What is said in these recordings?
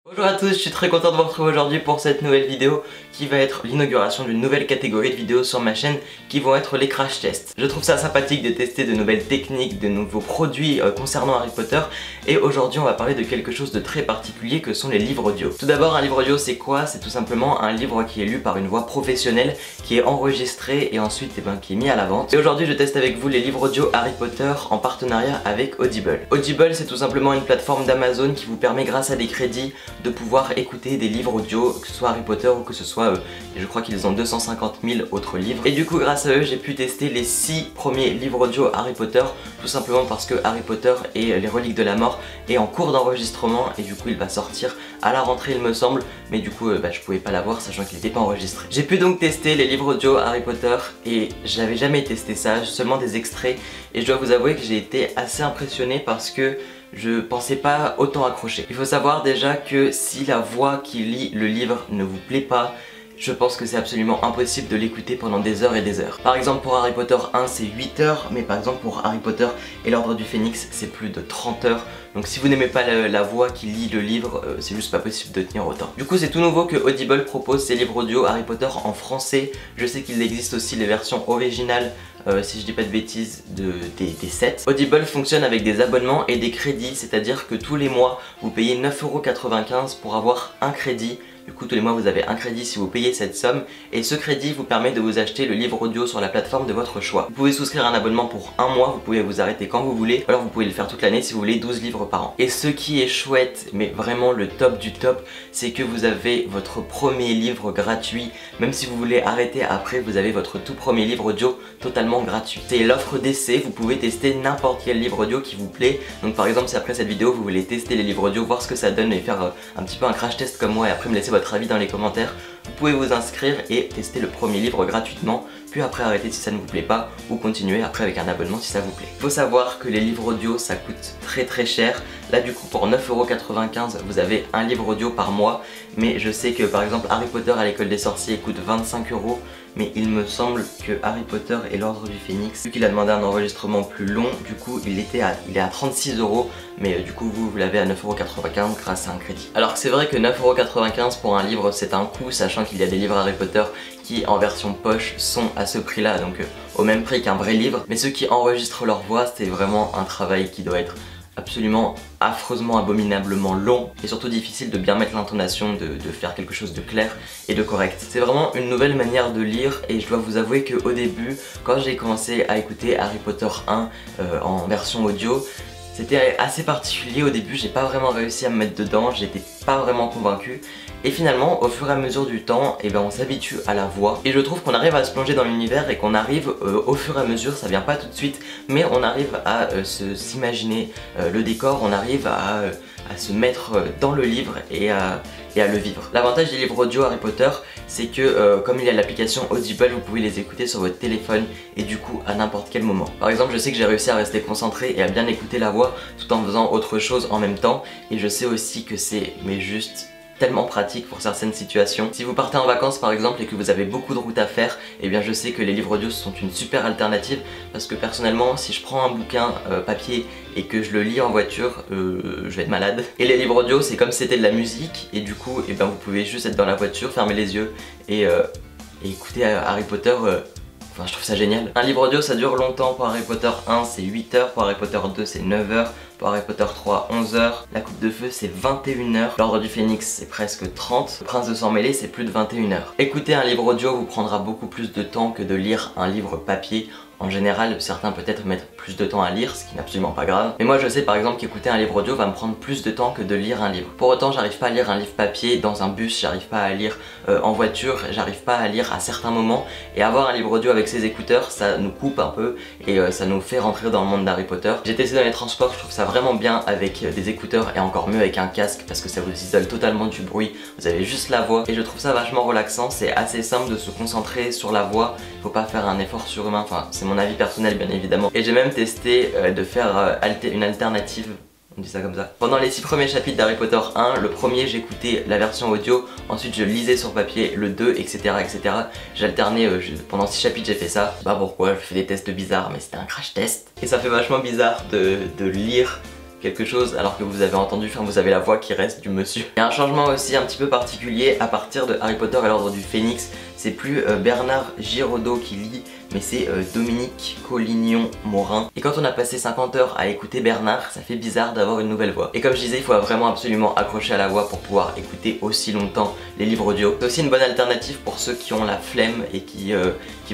Bonjour à tous, je suis très content de vous retrouver aujourd'hui pour cette nouvelle vidéo qui va être l'inauguration d'une nouvelle catégorie de vidéos sur ma chaîne qui vont être les crash tests. Je trouve ça sympathique de tester de nouvelles techniques, de nouveaux produits concernant Harry Potter, et aujourd'hui on va parler de quelque chose de très particulier que sont les livres audio. Tout d'abord, un livre audio c'est quoi? C'est tout simplement un livre qui est lu par une voix professionnelle, qui est enregistré et ensuite qui est mis à la vente. Et aujourd'hui je teste avec vous les livres audio Harry Potter en partenariat avec Audible. Audible c'est tout simplement une plateforme d'Amazon qui vous permet grâce à des crédits de pouvoir écouter des livres audio, que ce soit Harry Potter ou que ce soit, je crois qu'ils ont 250 000 autres livres. Et du coup grâce à eux j'ai pu tester les 6 premiers livres audio Harry Potter, tout simplement parce que Harry Potter et les Reliques de la Mort est en cours d'enregistrement et du coup il va sortir à la rentrée il me semble, mais du coup je pouvais pas l'avoir sachant qu'il n'était pas enregistré. J'ai pu donc tester les livres audio Harry Potter et j'avais jamais testé ça, seulement des extraits, et je dois vous avouer que j'ai été assez impressionné parce que je pensais pas autant accrocher. Il faut savoir déjà que si la voix qui lit le livre ne vous plaît pas, je pense que c'est absolument impossible de l'écouter pendant des heures et des heures. Par exemple pour Harry Potter 1 c'est 8 heures, mais par exemple pour Harry Potter et l'Ordre du Phénix c'est plus de 30 heures. Donc si vous n'aimez pas la voix qui lit le livre, c'est juste pas possible de tenir autant. Du coup c'est tout nouveau que Audible propose ces livres audio Harry Potter en français. Je sais qu'il existe aussi les versions originales, si je dis pas de bêtises, des sets. Audible fonctionne avec des abonnements et des crédits, c'est-à-dire que tous les mois vous payez 9,95 € pour avoir un crédit. Du coup tous les mois vous avez un crédit si vous payez cette somme, et ce crédit vous permet de vous acheter le livre audio sur la plateforme de votre choix. Vous pouvez souscrire un abonnement pour un mois, vous pouvez vous arrêter quand vous voulez, alors vous pouvez le faire toute l'année si vous voulez 12 livres par an. Et ce qui est chouette, mais vraiment le top du top, c'est que vous avez votre premier livre gratuit. Même si vous voulez arrêter après, vous avez votre tout premier livre audio totalement gratuit. C'est l'offre d'essai, vous pouvez tester n'importe quel livre audio qui vous plaît. Donc par exemple si après cette vidéo vous voulez tester les livres audio, voir ce que ça donne et faire un petit peu un crash test comme moi et après me laisser votre avis dans les commentaires, vous pouvez vous inscrire et tester le premier livre gratuitement, puis après arrêter si ça ne vous plaît pas, ou continuer après avec un abonnement si ça vous plaît. Il faut savoir que les livres audio ça coûte très cher. Là du coup pour 9,95 € vous avez un livre audio par mois, mais je sais que par exemple Harry Potter à l'école des sorciers coûte 25 €, mais il me semble que Harry Potter et l'Ordre du Phénix, vu qu'il a demandé un enregistrement plus long, du coup il est à 36 €, mais du coup vous l'avez à 9,95 € grâce à un crédit. Alors c'est vrai que 9,95 € pour un livre c'est un coût, sachant qu'il y a des livres Harry Potter qui en version poche sont à ce prix là, donc au même prix qu'un vrai livre, mais ceux qui enregistrent leur voix c'est vraiment un travail qui doit être absolument affreusement, abominablement long, et surtout difficile de bien mettre l'intonation, de faire quelque chose de clair et de correct. C'est vraiment une nouvelle manière de lire, et je dois vous avouer qu'au début, quand j'ai commencé à écouter Harry Potter 1 en version audio, c'était assez particulier. Au début j'ai pas vraiment réussi à me mettre dedans, j'étais pas vraiment convaincu. Et finalement, au fur et à mesure du temps, on s'habitue à la voix. Et je trouve qu'on arrive à se plonger dans l'univers et qu'on arrive au fur et à mesure, ça vient pas tout de suite, mais on arrive à s'imaginer le décor, on arrive à se mettre dans le livre et à le vivre. L'avantage des livres audio Harry Potter, c'est que comme il y a l'application Audible, vous pouvez les écouter sur votre téléphone et du coup à n'importe quel moment. Par exemple, je sais que j'ai réussi à rester concentré et à bien écouter la voix tout en faisant autre chose en même temps, et je sais aussi que c'est juste tellement pratique pour certaines situations. Si vous partez en vacances par exemple et que vous avez beaucoup de routes à faire, je sais que les livres audio sont une super alternative, parce que personnellement si je prends un bouquin papier et que je le lis en voiture, je vais être malade. Et les livres audio c'est comme si c'était de la musique, et du coup vous pouvez juste être dans la voiture, fermer les yeux et écouter Harry Potter. Enfin, je trouve ça génial. Un livre audio ça dure longtemps. Pour Harry Potter 1 c'est 8 heures, pour Harry Potter 2 c'est 9 heures, pour Harry Potter 3 11 heures, La Coupe de Feu c'est 21 heures, L'Ordre du Phénix c'est presque 30, Le Prince de Sang Mêlé c'est plus de 21 heures. Écouter un livre audio vous prendra beaucoup plus de temps que de lire un livre papier. En général, certains peut-être mettent plus de temps à lire, ce qui n'est absolument pas grave. Mais moi je sais par exemple qu'écouter un livre audio va me prendre plus de temps que de lire un livre. Pour autant, j'arrive pas à lire un livre papier dans un bus, j'arrive pas à lire en voiture, j'arrive pas à lire à certains moments. Et avoir un livre audio avec ses écouteurs, ça nous coupe un peu et ça nous fait rentrer dans le monde d'Harry Potter. J'ai testé dans les transports, je trouve ça vraiment bien avec des écouteurs, et encore mieux avec un casque parce que ça vous isole totalement du bruit. Vous avez juste la voix et je trouve ça vachement relaxant. C'est assez simple de se concentrer sur la voix, faut pas faire un effort surhumain, enfin c'est mon avis personnel bien évidemment. Et j'ai même testé de faire une alternative, on dit ça comme ça. Pendant les 6 premiers chapitres d'Harry Potter 1, le premier j'écoutais la version audio, ensuite je lisais sur papier le 2, etc. J'alternais, pendant 6 chapitres j'ai fait ça. Je sais pas pourquoi, je fais des tests bizarres, mais c'était un crash test. Et ça fait vachement bizarre de lire quelque chose alors que vous avez entendu, enfin vous avez la voix qui reste du monsieur. Il y a un changement aussi un petit peu particulier à partir de Harry Potter et l'Ordre du Phénix. C'est plus Bernard Giraudot qui lit, mais c'est Dominique Collignon-Morin. Et quand on a passé 50 heures à écouter Bernard, ça fait bizarre d'avoir une nouvelle voix. Et comme je disais, il faut vraiment absolument accrocher à la voix pour pouvoir écouter aussi longtemps les livres audio. C'est aussi une bonne alternative pour ceux qui ont la flemme et qui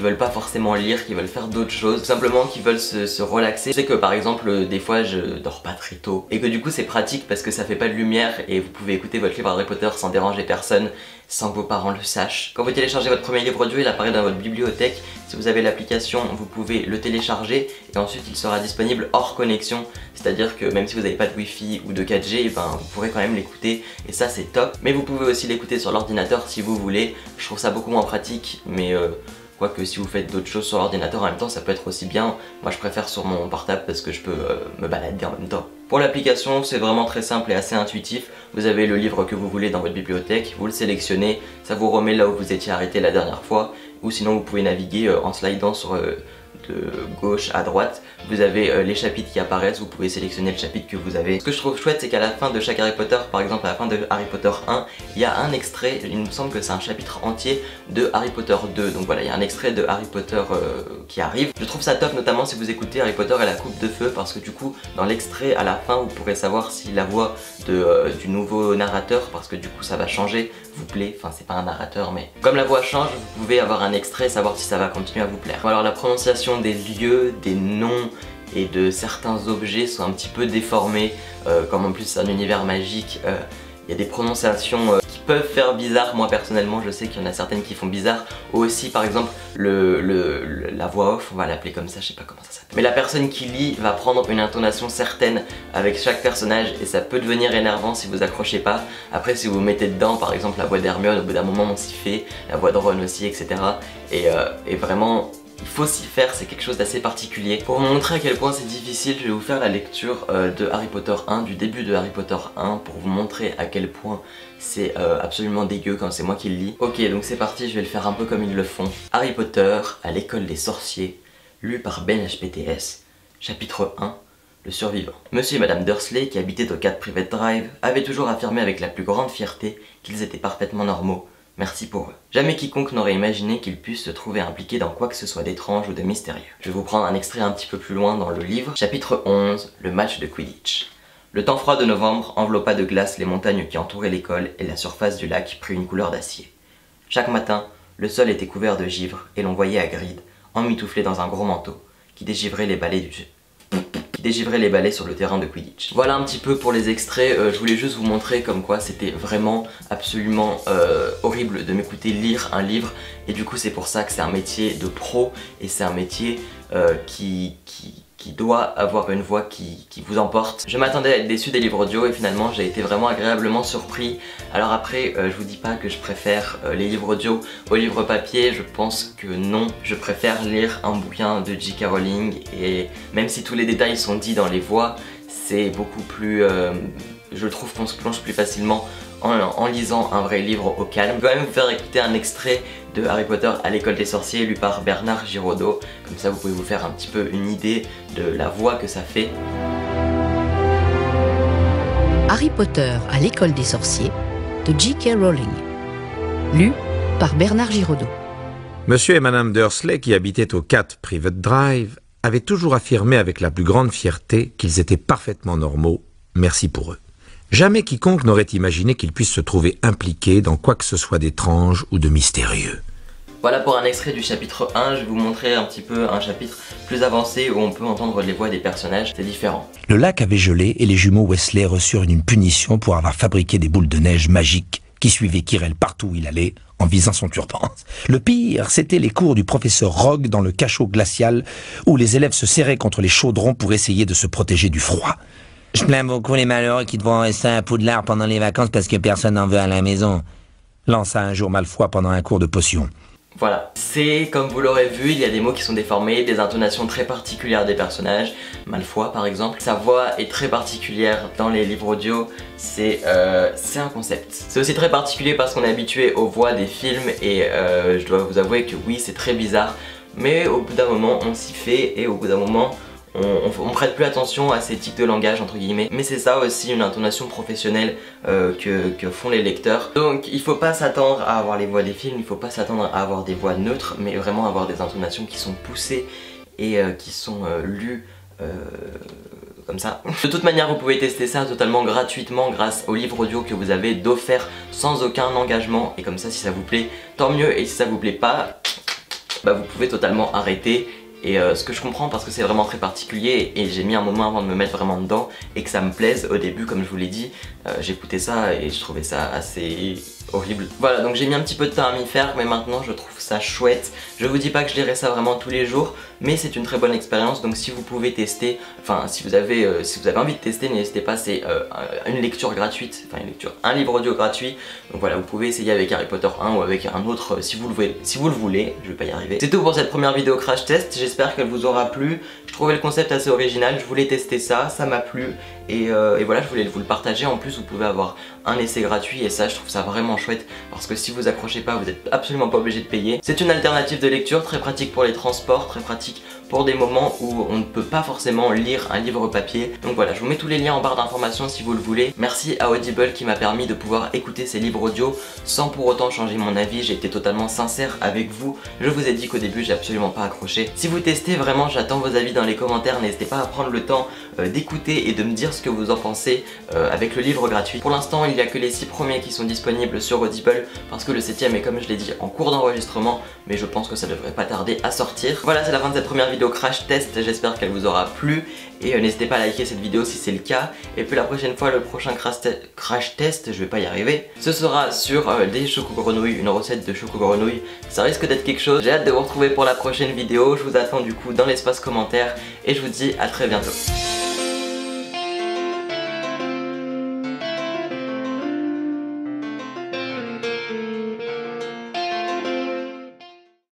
veulent pas forcément lire, qui veulent faire d'autres choses, tout simplement qui veulent se relaxer. Je sais que par exemple, des fois je dors pas très tôt et que du coup c'est pratique parce que ça fait pas de lumière et vous pouvez écouter votre livre Harry Potter sans déranger personne, sans que vos parents le sachent. Quand vous téléchargez votre premier livre audio, il apparaît dans votre bibliothèque. Si vous avez l'application, vous pouvez le télécharger et ensuite il sera disponible hors connexion. C'est-à-dire que même si vous n'avez pas de wifi ou de 4G, ben, vous pourrez quand même l'écouter et ça c'est top. Mais vous pouvez aussi l'écouter sur l'ordinateur si vous voulez. Je trouve ça beaucoup moins pratique, mais quoique si vous faites d'autres choses sur l'ordinateur en même temps, ça peut être aussi bien. Moi je préfère sur mon portable parce que je peux me balader en même temps. Pour l'application, c'est vraiment très simple et assez intuitif. Vous avez le livre que vous voulez dans votre bibliothèque, vous le sélectionnez, ça vous remet là où vous étiez arrêté la dernière fois. Ou sinon vous pouvez naviguer en slidant sur de gauche à droite, vous avez les chapitres qui apparaissent, vous pouvez sélectionner le chapitre que vous avez. Ce que je trouve chouette, c'est qu'à la fin de chaque Harry Potter, par exemple à la fin de Harry Potter 1, il y a un extrait, il me semble que c'est un chapitre entier de Harry Potter 2, donc voilà, il y a un extrait de Harry Potter qui arrive. Je trouve ça top, notamment si vous écoutez Harry Potter et la coupe de feu, parce que du coup, dans l'extrait à la fin, vous pourrez savoir si la voix du nouveau narrateur, parce que du coup ça va changer, vous plaît. Enfin c'est pas un narrateur, mais comme la voix change, vous pouvez avoir un extrait, savoir si ça va continuer à vous plaire. Bon, alors la prononciation des lieux, des noms et de certains objets sont un petit peu déformés, comme en plus c'est un univers magique, il y a des prononciations qui peuvent faire bizarre. Moi personnellement je sais qu'il y en a certaines qui font bizarre. Ou aussi par exemple la voix off, on va l'appeler comme ça, je sais pas comment ça s'appelle. Mais la personne qui lit va prendre une intonation certaine avec chaque personnage et ça peut devenir énervant si vous accrochez pas. Après si vous vous mettez dedans, par exemple la voix d'Hermione, au bout d'un moment on s'y fait, la voix de Ron aussi, etc. Et vraiment il faut s'y faire, c'est quelque chose d'assez particulier. Pour vous montrer à quel point c'est difficile, je vais vous faire la lecture de Harry Potter 1, du début de Harry Potter 1, pour vous montrer à quel point c'est absolument dégueu quand c'est moi qui le lis. Ok, donc c'est parti, je vais le faire un peu comme ils le font. Harry Potter à l'école des sorciers, lu par Ben HPTS, chapitre 1, le survivant. Monsieur et Madame Dursley, qui habitaient au 4 Private Drive, avaient toujours affirmé avec la plus grande fierté qu'ils étaient parfaitement normaux. Merci pour eux. Jamais quiconque n'aurait imaginé qu'ils puissent se trouver impliqués dans quoi que ce soit d'étrange ou de mystérieux. Je vais vous prendre un extrait un petit peu plus loin dans le livre. Chapitre 11, le match de Quidditch. Le temps froid de novembre enveloppa de glace les montagnes qui entouraient l'école et la surface du lac prit une couleur d'acier. Chaque matin, le sol était couvert de givre et l'on voyait Hagrid, emmitouflé dans un gros manteau, qui dégivrait les balais sur le terrain de Quidditch. Voilà un petit peu pour les extraits, je voulais juste vous montrer comme quoi c'était vraiment absolument horrible de m'écouter lire un livre et du coup c'est pour ça que c'est un métier de pro et c'est un métier qui doit avoir une voix qui vous emporte. Je m'attendais à être déçu des livres audio et finalement j'ai été vraiment agréablement surpris. Alors après, je vous dis pas que je préfère les livres audio aux livres papier, je pense que non. Je préfère lire un bouquin de J.K. Rowling et même si tous les détails sont dits dans les voix, c'est beaucoup plus... je trouve qu'on se plonge plus facilement en lisant un vrai livre au calme. Je vais quand même vous faire écouter un extrait de Harry Potter à l'école des sorciers lu par Bernard Giraudot. Comme ça vous pouvez vous faire un petit peu une idée de la voix que ça fait. Harry Potter à l'école des sorciers de J.K. Rowling. Lu par Bernard Giraudot. Monsieur et Madame Dursley, qui habitaient au 4 Private Drive, avaient toujours affirmé avec la plus grande fierté qu'ils étaient parfaitement normaux. Merci pour eux. Jamais quiconque n'aurait imaginé qu'ils puissent se trouver impliqués dans quoi que ce soit d'étrange ou de mystérieux. Voilà pour un extrait du chapitre 1, je vais vous montrer un petit peu un chapitre plus avancé où on peut entendre les voix des personnages, c'est différent. Le lac avait gelé et les jumeaux Weasley reçurent une punition pour avoir fabriqué des boules de neige magiques qui suivaient Quirrell partout où il allait en visant son turban. Le pire, c'était les cours du professeur Rogue dans le cachot glacial où les élèves se serraient contre les chaudrons pour essayer de se protéger du froid. Je plains beaucoup les malheureux qui devront rester à Poudlard pendant les vacances parce que personne n'en veut à la maison. Lança un jour Malfoy pendant un cours de potions. Voilà, c'est comme vous l'aurez vu, il y a des mots qui sont déformés, des intonations très particulières des personnages. Malfoy par exemple, sa voix est très particulière dans les livres audio, c'est un concept. C'est aussi très particulier parce qu'on est habitué aux voix des films et je dois vous avouer que oui c'est très bizarre, mais au bout d'un moment on s'y fait et au bout d'un moment on prête plus attention à ces tics de langage entre guillemets. Mais c'est ça aussi une intonation professionnelle que font les lecteurs. Donc il faut pas s'attendre à avoir les voix des films, il faut pas s'attendre à avoir des voix neutres, mais vraiment avoir des intonations qui sont poussées et qui sont lues comme ça. De toute manière, vous pouvez tester ça totalement gratuitement grâce au livre audio que vous avez d'offert sans aucun engagement. Et comme ça, si ça vous plaît, tant mieux. Et si ça vous plaît pas, bah vous pouvez totalement arrêter. Et ce que je comprends parce que c'est vraiment très particulier et j'ai mis un moment avant de me mettre vraiment dedans et que ça me plaise. Au début, comme je vous l'ai dit, j'écoutais ça et je trouvais ça assez horrible. Voilà, donc j'ai mis un petit peu de temps à m'y faire, mais maintenant je trouve ça chouette. Je vous dis pas que je lirai ça vraiment tous les jours, mais c'est une très bonne expérience. Donc si vous pouvez tester, enfin si vous avez envie de tester, n'hésitez pas, c'est une lecture gratuite, enfin un livre audio gratuit. Donc voilà, vous pouvez essayer avec Harry Potter 1 ou avec un autre si vous le voulez, je vais pas y arriver. C'est tout pour cette première vidéo crash test, j'espère qu'elle vous aura plu. Je trouvais le concept assez original, je voulais tester ça, ça m'a plu et voilà, je voulais vous le partager. En plus vous pouvez avoir un essai gratuit et ça je trouve ça vraiment chouette parce que si vous accrochez pas, vous n'êtes absolument pas obligé de payer. C'est une alternative de lecture très pratique pour les transports, très pratique pour des moments où on ne peut pas forcément lire un livre papier. Donc voilà, je vous mets tous les liens en barre d'informations si vous le voulez. Merci à Audible qui m'a permis de pouvoir écouter ces livres audio sans pour autant changer mon avis. J'ai été totalement sincère avec vous. Je vous ai dit qu'au début j'ai absolument pas accroché. Si vous testez, vraiment j'attends vos avis dans les commentaires. N'hésitez pas à prendre le temps d'écouter et de me dire ce que vous en pensez avec le livre gratuit. Pour l'instant il n'y a que les 6 premiers qui sont disponibles sur Audible parce que le 7ème est, comme je l'ai dit, en cours d'enregistrement, mais je pense que ça devrait pas tarder à sortir. Voilà, c'est la fin de cette première vidéo crash test, j'espère qu'elle vous aura plu et n'hésitez pas à liker cette vidéo si c'est le cas. Et puis la prochaine fois, le prochain crash test, je vais pas y arriver, ce sera sur des choco-grenouilles, une recette de choco-grenouilles. Ça risque d'être quelque chose. J'ai hâte de vous retrouver pour la prochaine vidéo. Je vous attends du coup dans l'espace commentaire et je vous dis à très bientôt.